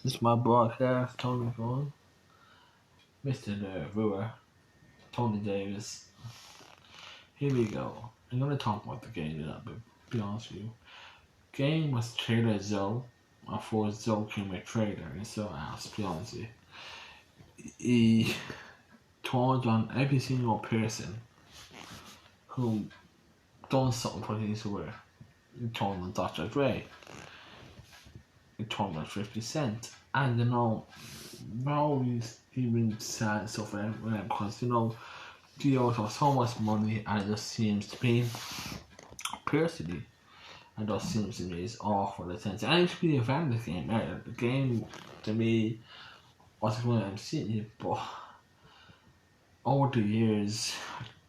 This is my broadcast, Tony Vaughn, Mr. Viewer, Tony Davis. Here we go. I'm gonna talk about the game a bit, be honest with you. Game was traded as Zoe, before Zoe came a trader, and so asked, be honest with you. He told on every single person who done something for his work. He told on Dr. Dre. He told on 50 Cent. And now he's even sad stuff for them because he owes so much money and it just seems to be personally and just seems to me is awful the attention. I used to be a fan of the game. The game to me was one I'm seeing it, but over the years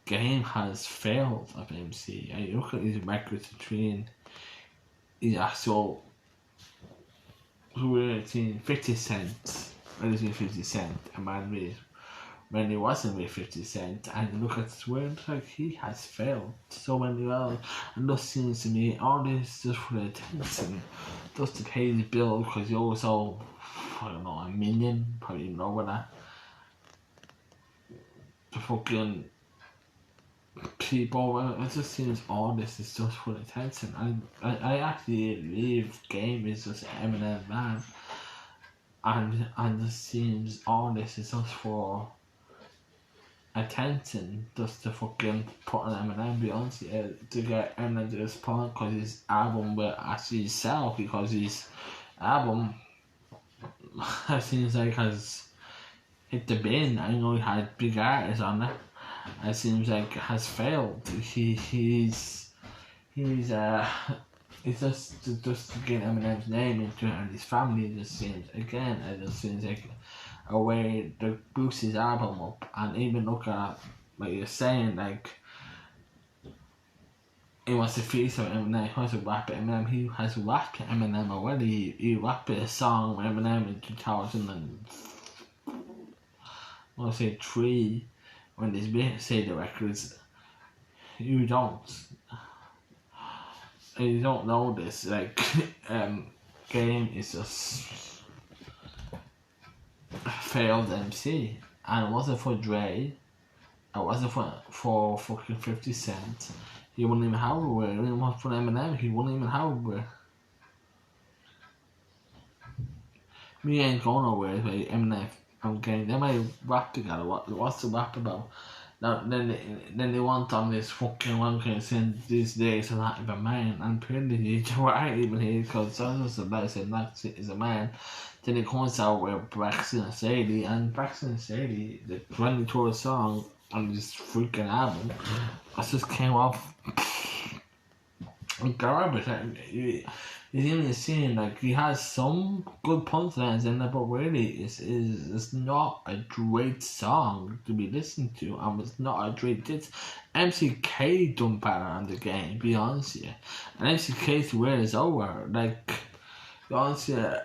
game has failed of MC. I look at these records between the actual who were 50 Cent, releasing 50 Cent, a man with when he wasn't with 50 Cent, and look at where like he has failed so many well, and thus seems to me all this just for the attention, just to pay the bill because he also I don't know a million, probably even over that. The fucking people, it just seems all this is just for attention. I actually believe game is just Eminem man, and it seems all this is just for attention, just to fucking put an Eminem Beyonce to get Eminem to this point because his album will actually sell because his album it seems like has hit the bin. I know he had big artists on it. It seems like has failed. He's it's just to get Eminem's name into it and his family. It just seems like a way to boost his album up, and even look at like you're saying, like he wants to feature Eminem, he wants to rap at Eminem. He has rapped Eminem already. He rapped a song with Eminem in 2000 I want to say 3 when this bit say the records. You don't know this. Like game is just failed MC, and it wasn't for Dre. It wasn't for fucking 50 Cent. He wouldn't even have it where. It wasn't for Eminem. He wouldn't even have it where. Me ain't going nowhere. Like Eminem, I'm getting. They might rap together. What's the rap about? Now, then they want on this fucking one can send these days and not even man, and apparently you aren't even here because that's just about saying that is a man. Then it comes out with Braxton and Sadie, and Braxton and Sadie, the 20 song on this freaking album, it just came off garbage. He's even seeing like he has some good punchlines in it, but really it's not a great song to be listened to, and it's not a great hit. MCK done better on the game, be honest with you. And MCK's word is over. Like, be honest with you,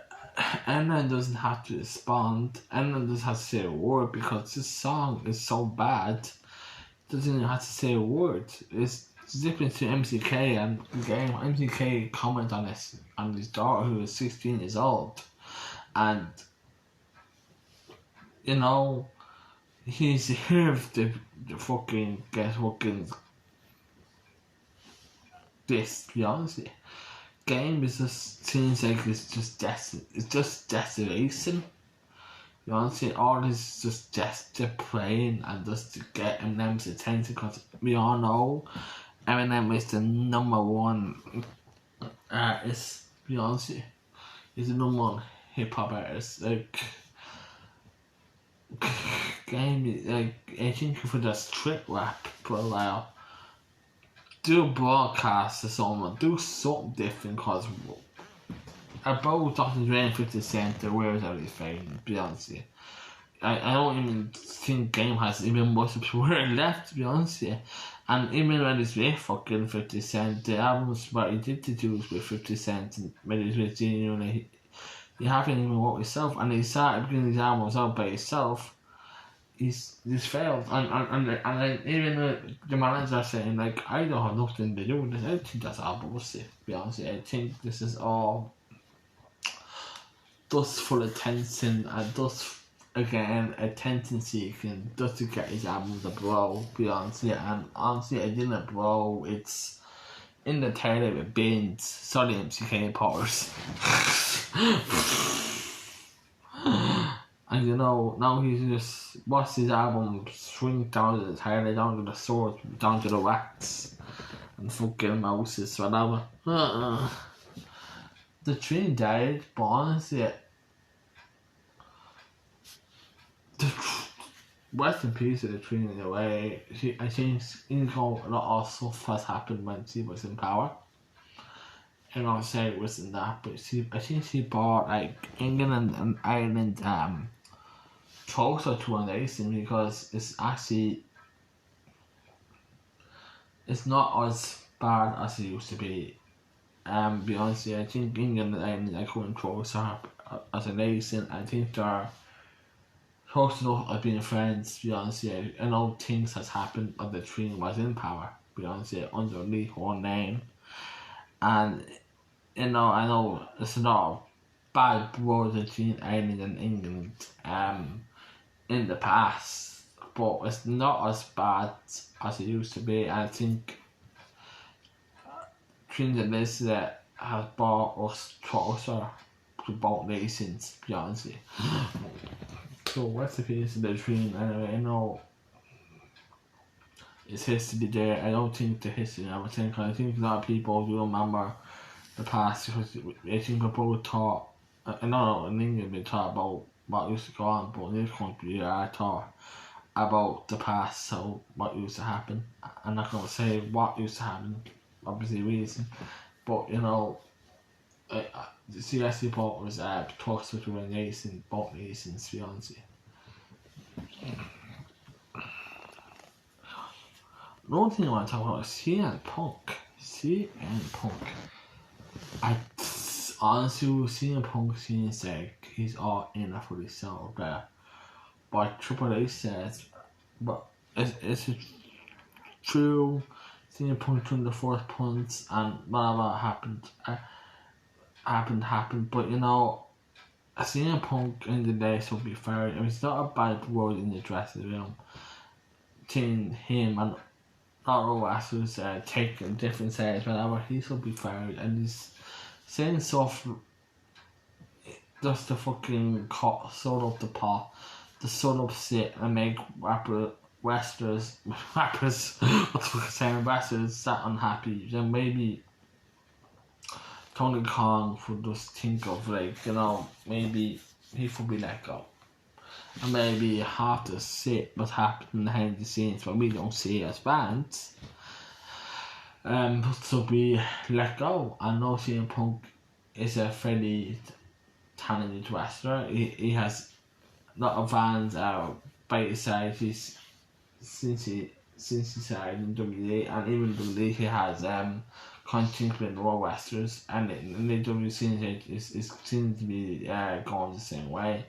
Eminem doesn't have to respond. Eminem doesn't have to say a word because this song is so bad. Doesn't even have to say a word. It's different to MCK and the game. MCK comment on his daughter who is 16 years old, and he's here to fucking get fucking this. To be honest with you, game is just seems like it's just desolation. You know what I'm saying? All this just to playing and just to get Eminem's attention because we all know Eminem is the number one artist. To be honest with you, he's the number one hip hop artist. Like game, like I think for the strip rap for a while, do a broadcast or something, do something different because about Dr. Dre and 50 Cent, where is everything? To be honest with you, I don't even think game has even much where left. To be honest with you. And even when it's with fucking 50 Cent, the albums what he did to do with 50 Cent and when he's with Genuine, you haven't even worked yourself. And he started bringing these albums out by himself. He's failed. And even the manager saying, like, I don't have nothing to do with this. I think that's all bullshit, to be honest with you. I think this is all just for attention and just again attention seeking just to get his album to blow, Beyonce, and honestly it didn't blow. It's in the title with bins. Sorry MCK Potters. And you know, now he's just watched his album shrink down to the title, down to the swords, down to the rats and fucking mouses, whatever. The train died, but honestly, rest in peace to the train in a way. I think a lot of stuff has happened when she was in power. I'm not saying it wasn't that, but I think she brought like England and Ireland closer to a nation, because it's actually not as bad as it used to be. Beyonce, I think England and Ireland are coming closer as a nation. I think they're close enough of being friends. Beyonce, I know things has happened, but the Queen was in power. Beyonce underneath her name, and you know, I know it's a lot of bad blood between Ireland and England in the past, but it's not as bad as it used to be. I think Queen Elizabeth has brought us closer to both nations, Beyonce. So what's the piece of the Queen anyway? I know it's history there. I don't think the history and everything, because I think a lot of people do remember the past, because I think we both taught, I know in England we taught about what used to go on, but in this country I taught about the past, so what used to happen. I'm not going to say what used to happen, obviously reason, but you know, the CSC part was talks between a nation, both nations, Beyonce. Another thing I want to talk about is CM Punk. I honestly, CM Punk seems like he's all in for himself there. But Triple H says, but is it true? CM Punk turned the fourth punch and whatever happened. But you know, CM Punk in the day should be fair. I mean, it's not a bad word in the dressing room. Between him and other wrestlers taking different sides, whatever, he should be fair. And he's saying stuff just to fucking sort up the pot, to sort up shit and make wrestlers that unhappy. Then maybe Tony Khan would just think of, like, you know, maybe he would be let go. And maybe half the shit what's happening behind the scenes but we don't see as fans to be let go. I know CM Punk is a fairly talented wrestler. He has a lot of fans by his side. Since he started in WWE, and even WWE he has content with more wrestlers, and the WWE scene seems to be going the same way.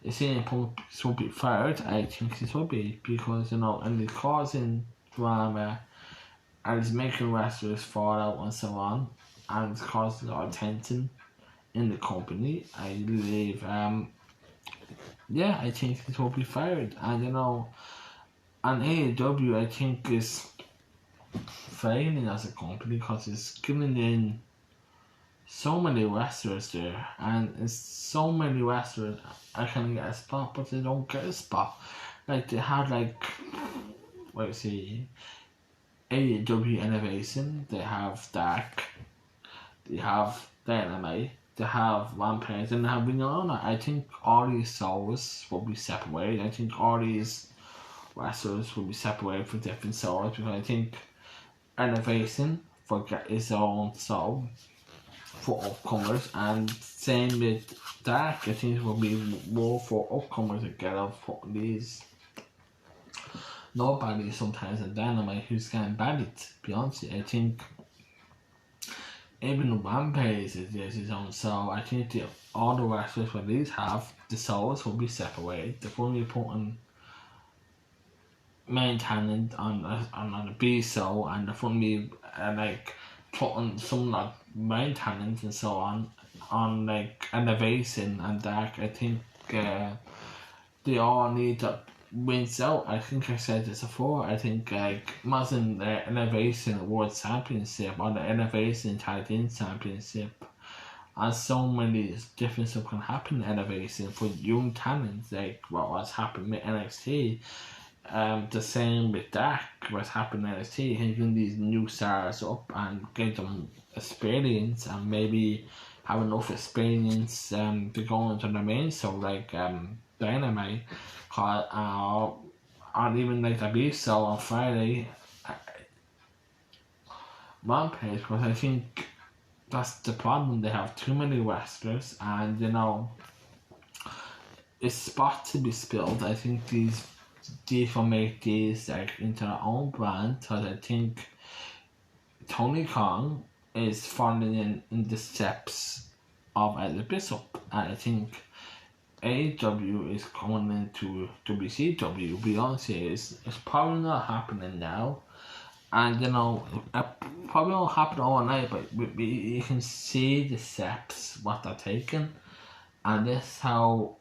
CM Punk should be fired. I think he should be, because you know, and he's causing drama and he's making wrestlers fall out and so on, and it's causing a lot of tension in the company. I believe I think he should be fired. And you know, and AEW I think is failing as a company, because it's giving in so many wrestlers there, and it's so many wrestlers I can get a spot, but they don't get a spot. Like they have AEW Innovation, they have Dark, they have Dynamite, they have Rampage, and they have Ring of Honor. I think all these shows will be separated. I think all these wrestlers will be separated from different shows, because I think Innovation will get its own show for upcomers, and same with Dark. I think it will be more for upcomers to get up for these nobody sometimes in Dynamite who's getting buried. Beyonce, I think even Rampage is his own show. I think all the wrestlers for these have the shows will be separated. They're only putting main talent on a B show, and they're only putting some like main talent and so on on like innovation and that. I think they all need to wins out. I think I said this before. I think like imagine the innovation world championship or the innovation Titan championship, and so many different stuff can happen in innovation for young talents like what was happening with NXT. The same with Dak, what's happening in NXT, bringing these new stars up and get them experience and maybe have enough experience to go into the main show like Dynamite, or even like the B show on Friday, Rampage, because I think that's the problem. They have too many wrestlers, and it's spot to be spilled. I think these will make these like into their own brand, because I think Tony Khan is following in the steps of Eddie Bishop, and I think AEW is coming into WCW. Beyonce is it's probably not happening now, and it probably won't happen overnight, but you can see the steps what they're taking, and this how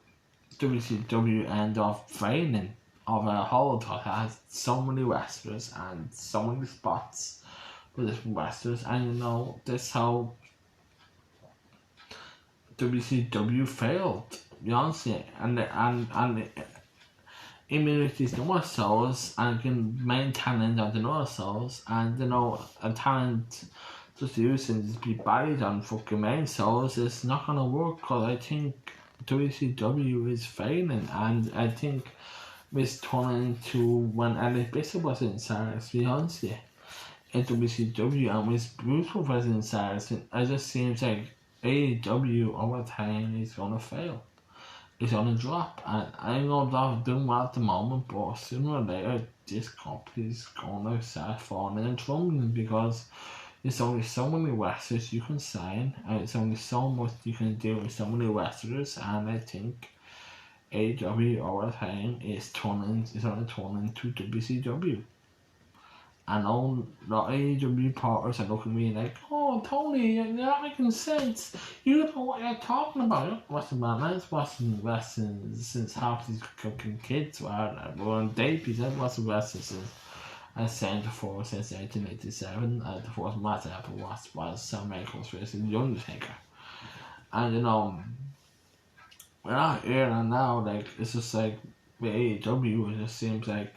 WCW end up failing of a whole that has so many wrestlers and so many spots for different wrestlers, and this how WCW failed Beyonce and even with these newer souls and can main talent on the newer souls, and a talent just using to be buried on fucking main souls is not gonna work, because I think WCW is failing, and I think it's turning into when Elliot Bishop was in Sarah's Beyonce in WCW and with Brutal was in Sarah's. It just seems like AEW over time is gonna fail. It's gonna drop, and I know they're doing well at the moment, but sooner or later this company's gonna start falling and crumbling, because there's only so many wrestlers you can sign, and it's only so much you can do with so many wrestlers, and I think AEW over time is gonna turn into WCW. And all the AEW partners are looking at me like, oh, Tony, you're not making sense. You don't know what you're talking about. Wrestling man, I was watching wrestling since half these fucking kids were on debuts. I've watched wrestling since I signed before, since 1987. The first match I ever watched was Shawn Michaels versus The Undertaker. And we're not here and now, like, it's just like, with AEW, it just seems like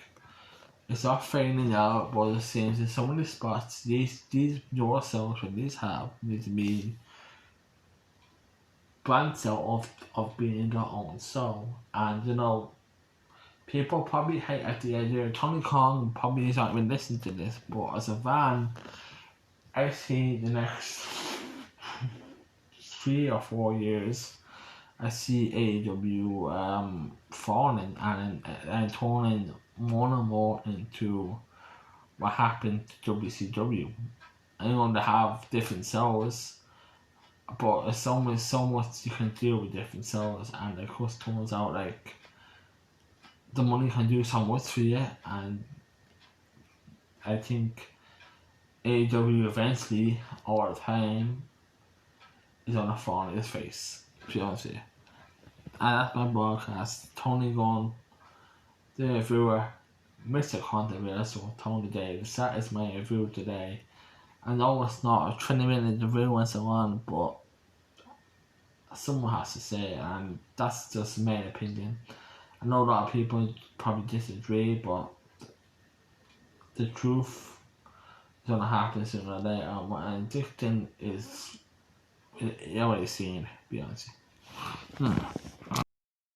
it's not failing out, but it seems in so many spots, these newer cells when these have need to be branched out of being their own soul. And people probably hate at the idea. Tony Khan probably isn't even listening to this, but as a fan, I see the next 3 or 4 years, I see AEW falling and turning more and more into what happened to WCW. I know they have different shows, but there's so much you can do with different shows, and it just turns out like the money can do so much for you, and I think AEW eventually, over time, is gonna fall on his face, to be honest with you. And that's my broadcast. Tony Gunn, the reviewer, Mr. Controversial, Tony Davis. That is my review today. I know it's not a 20-minute review and so on, but someone has to say it, and that's just my opinion. I know a lot of people probably disagree, but the truth is gonna happen sooner or later. And Dickton is, you already seen, to be honest.